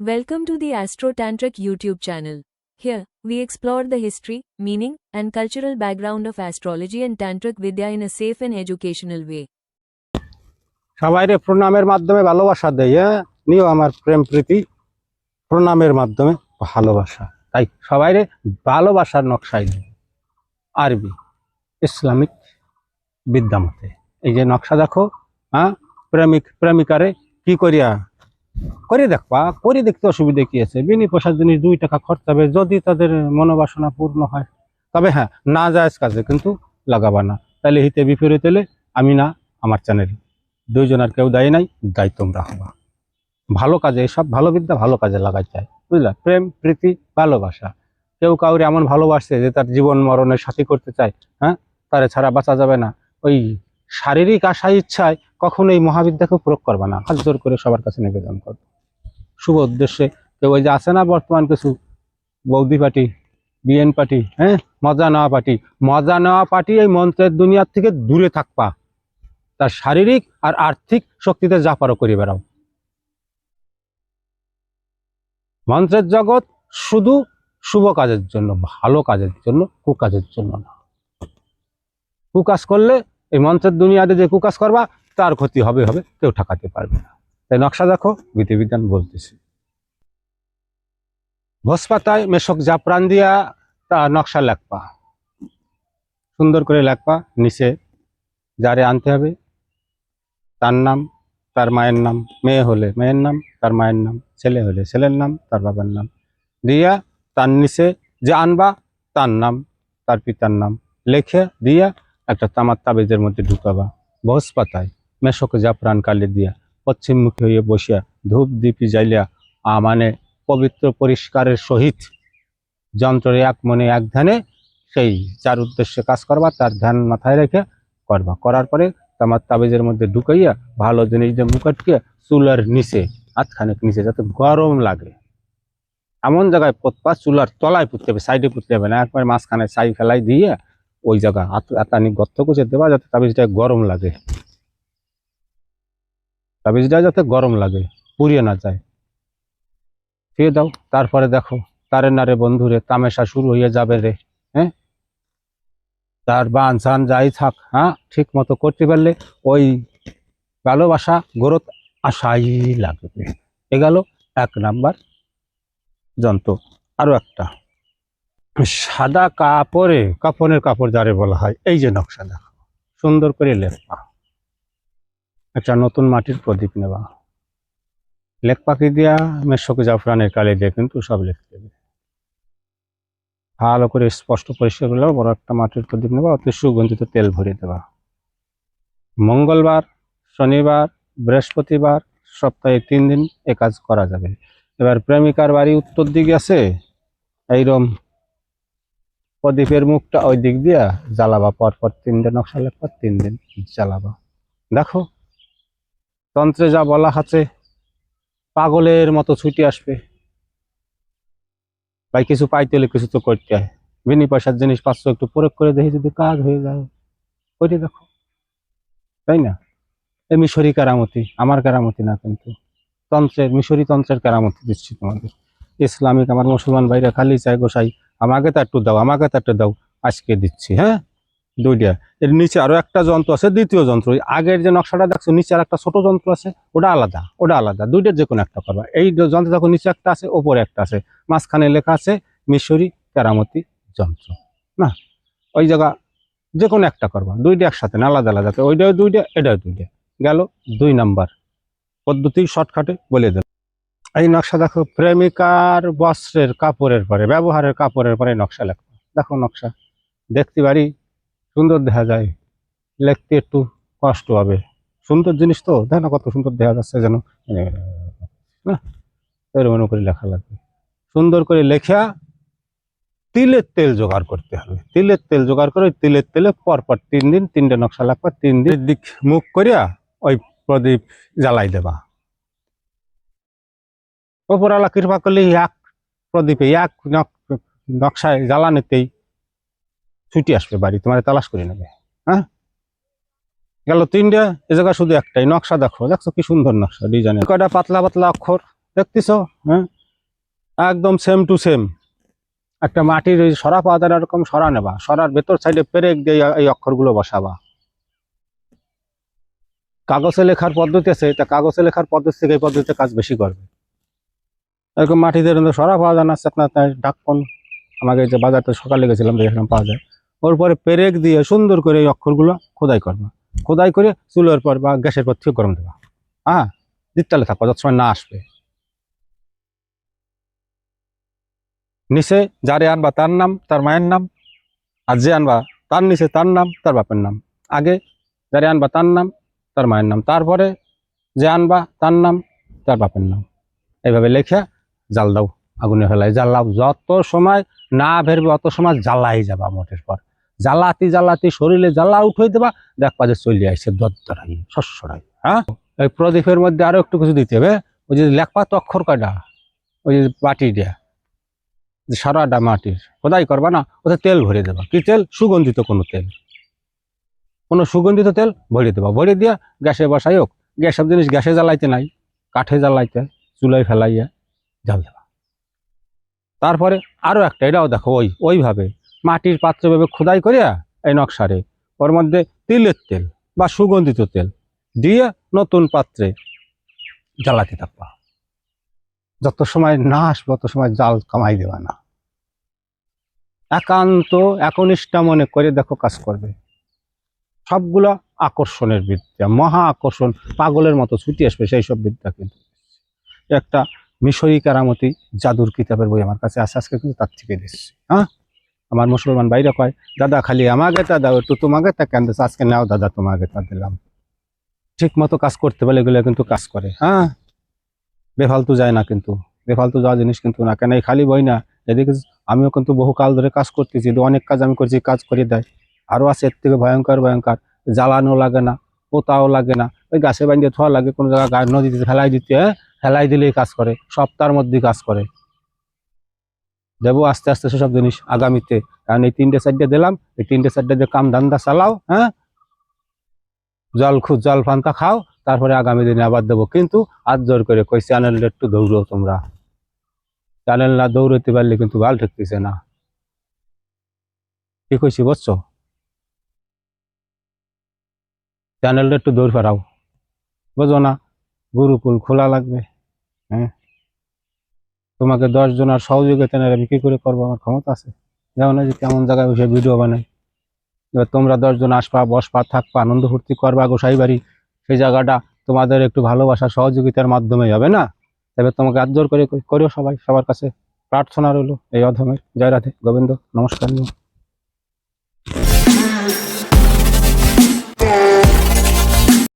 Welcome to the Astro Tantric YouTube channel. Here, we explore the history, meaning, and cultural background of astrology and Tantric Vidya in a safe and educational way. সবাইরে প্রণামের মাধ্যমে ভালোবাসা দেই। নিও আমার প্রেম প্রীতি প্রণামের মাধ্যমে ভালোবাসা। তাই সবাইরে ভালোবাসার নকশাই দিই আরবি ইসলামিক বিদ্যামতে। এই যে নকশা দেখো, প্রেমিক প্রেমিকারে কি করিয়া করে দেখবা, করে দেখতে অসুবিধা কি আছে? বিনি পয়সার জিনিস 2 টাকা খরচ হবে, যদি তাদের মনোবাসনা পূর্ণ হয়। তবে হ্যাঁ, না জায়েজ কাজে কিন্তু লাগাবা না, তাহলে হিতে বিপরীত হলে আমি না, আমার চ্যানেল দুইজনের কেউ দায়ী নাই, দায়ী তোমরা হবা। ভালো কাজে, এসব ভালো বিদ্যা ভালো কাজে লাগাই চাই, বুঝলা? প্রেম প্রীতি ভালোবাসা। কেউ কাউরে এমন ভালোবাসছে যে তার জীবন মরণের সাথী করতে চায়, তারে ছাড়া বাঁচা যাবে না। ওই শারীরিক আশা ইচ্ছায় কখনো এই মহাবিদ্যাকে প্রয়োগ করবা না, হাত জোর করে সবার কাছে নিবেদন করবো। শুভ উদ্দেশ্যে কেউ ওই যে আছে না বর্তমান কিছু বৌদি পার্টি, বিএন পার্টি, মজা নেওয়া পার্টি এই মন্ত্রের দুনিয়ার থেকে দূরে থাকবা। তার শারীরিক আর আর্থিক শক্তিতে যা পারো করে বেড়াও। মন্ত্রের জগৎ শুধু শুভ কাজের জন্য, ভালো কাজের জন্য, কুকাজের জন্য না। কুকাজ করলে এই মন্ত্রের দুনিয়াতে যে কুকাজ করবা তার ক্ষতি হবে, কেউ ঠেকাতে পারবে না। তাই নকশা দেখো, বিধিবিধান বলতেছি। ভোজপাতায় মেশক জাফরান দিয়া তা নকশা লেখবা, সুন্দর করে লেখবা। নিচে যারে আনতে হবে তার নাম, তার মায়ের নাম, মেয়ে হলে মেয়ের নাম, তার মায়ের নাম, ছেলে হলে ছেলের নাম, তার বাবার নাম দিয়া তার নিচে যে আনবা তার নাম, তার পিতার নাম লেখে দিয়া একটা তামার তাবিজের মধ্যে ঢুকাবা। ভোজপাতায় মেশক জাফরান কালি দিয়া পশ্চিমমুখী হয়ে বসিয়া ধূপ দীপি জ্বালিয়া মানে পবিত্র পরিষ্কারের সহিত যন্ত্রের এক মনে এক ধ্যানে সেই যার উদ্দেশ্যে কাজ করবা তার ধ্যান মাথায় রেখে করবা। করার পরে তামার তাবিজের মধ্যে ঢুকাইয়া ভালো জিনিস দিয়ে মুখটকে চুলার নিচে, হাতখানেক নিচে, যাতে গরম লাগে এমন জায়গায় পোতবা। চুলার তলায় পুঁততে হবে, সাইডে পুঁততে হবে না, একবার মাঝখানে ছাই ফেলাই দিয়ে ওই জায়গা আতানি গর্ত কুচে দেবা, যাতে তাবিজটা গরম লাগে, তাবিজটা যাতে গরম লাগে, পুড়িয়ে না যায়, ফিরে দাও। তারপরে দেখো তারে নারে বন্ধুরে তামেশা শুরু হয়ে যাবে রে। তার বান সান যাই থাক, ঠিক মতো করতে পারলে ওই ভালোবাসা গ্রোথ আশাই লাগবে। এ গেল 1 নাম্বার যন্ত্র। আরো একটা, সাদা কাপড়ে, কাপড়ের কাপড় যারে বলা হয়, এই যে নকশা দেখো, সুন্দর করে লেখবা। একটা নতুন মাটির প্রদীপ নেবা, লেখপাকি দিয়া মেশক জাফরানের কালি দিয়ে কিন্তু সব লিখতে হবে। ভালো করে স্পষ্ট পরিষ্কার করলে বড় একটা মাটির প্রদীপ নেবা, অতি সুগন্ধিত তেল ভরে দেবা। মঙ্গলবার, শনিবার, বৃহস্পতিবার, সপ্তাহে 3 দিন এ কাজ করা যাবে। এবার প্রেমিকার বাড়ি উত্তর দিকে আছে, এইরকম প্রদীপের মুখটা ওই দিক দিয়া জ্বালাবা। পরপর 3 দিন নকশা লেখবা, 3 দিন জ্বালাবা। দেখো তন্ত্রে যা বলা আছে, পাগলের মতো ছুটি আসবে। ভাই কিছু পাইতে হলে কিছু তো করতে হয়, বিনি পয়সার জিনিস পাচ্ছ, একটু প্রয়োগ করে দেখি যদি কাজ হয়ে যায়, করে দেখো, তাই না? এই মিশরি কেরামতি, আমার কেরামতি না কিন্তু, তন্ত্রের, মিশরি তন্ত্রের কেরামতি দিচ্ছি তোমাদের। ইসলামিক আমার মুসলমান ভাইরা খালি চাই গোসাই আমাকে তো একটু দাও, আমাকে তো একটু দাও, আজকে দিচ্ছি। 2টা। এর নিচে আরো একটা যন্ত্র আছে, দ্বিতীয় যন্ত্র। আগের যে নকশাটা দেখছো নিচে আর একটা ছোট যন্ত্র আছে, ওটা আলাদা, 2টার যে কোনো একটা করবা। এই যন্ত্র দেখো নিচে একটা আছে, ওপরে একটা আছে, মাঝখানে লেখা আছে মিশরি কেরামতি যন্ত্র। না, ওই জায়গা যে কোনো একটা করবা, 2টা একসাথে না, আলাদা আলাদা। ওইটাও 2টা, এটাও 2টা। গেল 2 নাম্বার পদ্ধতি, শর্টকাটে বলে দেন। এই নকশা দেখো, প্রেমিকার বস্ত্রের কাপড়ের পরে, ব্যবহারের কাপড়ের পরে নকশা লেখা। দেখো নকশা দেখতে পারি সুন্দর দেখা যায়, লিখতে একটু কষ্ট হবে। সুন্দর জিনিস তো, দেখো না কত সুন্দর দেখা যাচ্ছে, যেন না এরকম করে লেখা লাগবে। সুন্দর করে লেখা তিলের তেল জোগাড় করতে হবে। তিলের তেল জোগাড় করে তিলের তেলে পরপর 3 দিন 3টে নকশা লাগবে। 3 দিন দিক মুখ করিয়া ওই প্রদীপ জ্বালাই দেবা। ওপরওয়ালা কৃপা করলে এক প্রদীপে, এক নকশায় জ্বালানিতেই ছুটি আসবে বাড়ি, তোমার তালাশ করে নেবে। গেল 3টে, এ জায়গা শুধু একটাই নকশা। দেখো কি সুন্দর নকশা, ডিজাইনের। কয়টা পাতলা পাতলা অক্ষর, দেখতেছো? হ্যাঁ, একদম সেম টু সেম। একটা মাটির ওই সরা পাওয়া যায় এরকম সরা নেবা, সরার ভেতর সাইডে পেরেক দিয়ে এই অক্ষরগুলো বসাবা। কাগজে লেখার পদ্ধতি আছে, তা কাগজে লেখার পদ্ধতি থেকে এই পদ্ধতিতে কাজ বেশি করবে। এরকম মাটিতে সরা পাওয়া যায় না, আপনার ঢাকন আমাকে যে বাজারটা সকালে গেছিলাম দেখলাম পাওয়া যায়। ওর পরে পেরেক দিয়ে সুন্দর করে এই অক্ষরগুলো খোদাই করবা, খোদাই করে চুলের পর বা গ্যাসের পর থেকে গরম দেবা। হ্যাঁ, দিকতালে থাকো যত সময় না আসবে। নিচে যারে আনবা তার নাম, তার মায়ের নাম, আর যে আনবা তার নিচে তার নাম, তার বাপের নাম। আগে যারে আনবা তার নাম, তার মায়ের নাম, তারপরে যে আনবা তার নাম, তার বাপের নাম। এইভাবে লেখা জাল দাও, আগুনে ফেলাই জ্বালাও। যত সময় না বেরবে অত সময় জ্বালাই যাবা মোটের পর। জ্বালাতি জ্বালাতি শরীরে জ্বালা উঠে দেবা, দেখবা যে চলে আসছে দরদরাই শস্যরাই। হ্যাঁ, এই প্রদীপের মধ্যে আরো একটু কিছু দিতে হবে। ওই যে লেখপা তো অক্ষর কয়টা, ওই যে বাটি দেয়া যে সারাটা মাটির খোদাই করবা না, ওতে তেল ভরে দেবা। কি তেল? সুগন্ধিত কোনো তেল, কোনো সুগন্ধিত তেল ভরে দেবা। ভরে দিয়া গ্যাসে বসাই হোক, গ্যাস সব জিনিস গ্যাসে জ্বালাইতে নাই, কাঠে জ্বালাইতে, চুলায় ফেলাইয়া জাল দেবা। তারপরে আরো একটা, এটাও দেখো ওইভাবে মাটির পাত্র ভাবে খোদাই করিয়া এই নকশারে ওর মধ্যে তিলের তেল বা সুগন্ধিত তেল দিয়ে নতুন পাত্রে জ্বালাতে থাকবা। যত সময় না আসবে তত সময় জাল কামাই দেবা না। একান্ত একনিষ্ঠা মনে করে দেখো, কাজ করবে। সবগুলো আকর্ষণের বিদ্যা, মহা আকর্ষণ, পাগলের মতো ছুটি আসবে সেই সব বিদ্যা। কিন্তু একটা মিশরি কেরামতি জাদুর কিতাবের বই আমার কাছে আছে, আজকে কিন্তু তার থেকে দিচ্ছি। হ্যাঁ, আমার মুসলমান ভাইরা কয়, দাদা খালি আমাকে তা দাও, একটু তোমাকে তা কেন দিচ্ছ, আজকে নাও দাদা তোমাকে তা দিলাম। ঠিক মতো কাজ করতে পারলে এগুলো কিন্তু কাজ করে। হ্যাঁ, বেফালতু যায় না, কিন্তু বেফালতু যাওয়া জিনিস কিন্তু না। কেন এই খালি বই না, এদিকে আমিও কিন্তু বহু কাল ধরে কাজ করতেছি, অনেক কাজ আমি করছি, কাজ করে দেয়। আরো আছে এর থেকে ভয়ঙ্কর ভয়ঙ্কর, জ্বালানো লাগে না, পোতাও লাগে না, ওই গাছে বাঁধিয়ে থোয়া লাগে, কোনো জায়গায় গায়ে নদীতে ফেলাই দিতে, ফেলাই দিলেই কাজ করে, সপ্তাহের মধ্যে কাজ করে। দেবো আস্তে আস্তে সেসব জিনিস আগামীতে। কারণ এই 3টে 4টে দিলাম, এই 3টে 4টে দিয়ে কাম ধান্দা চালাও। হ্যাঁ, জল ফান্তা খাও, তারপরে আগামী দিনে আবার দেবো। কিন্তু আজ জোর করে কই, চ্যানেলটা একটু দৌড়ো তোমরা। চ্যানেল না দৌড়াতে পারলে কিন্তু ভালো ঠেকতেছে না। কি কইছি বুঝছো? চ্যানেলটা একটু দৌড় ফেরাও, বুঝো না? গুরুকুল খোলা লাগবে। হ্যাঁ, তোমাকে 10 জনের সহযোগিতা নেই আমি কি করে করবো? আমার ক্ষমতা আছে? যেমন যে কেমন জায়গায় বসে ভিডিও বানাই, এবার তোমরা 10 জন আসবা, বসবা, থাকবা, আনন্দ ফুর্তি করবা গোসাই বাড়ি। সেই জায়গাটা তোমাদের একটু ভালোবাসা সহযোগিতার মাধ্যমে হবে না? এবার তোমাকে আদর করে করেও সবাই, সবার কাছে প্রার্থনা রইলো এই অধমের। জয় রাধে গোবিন্দ, নমস্কার।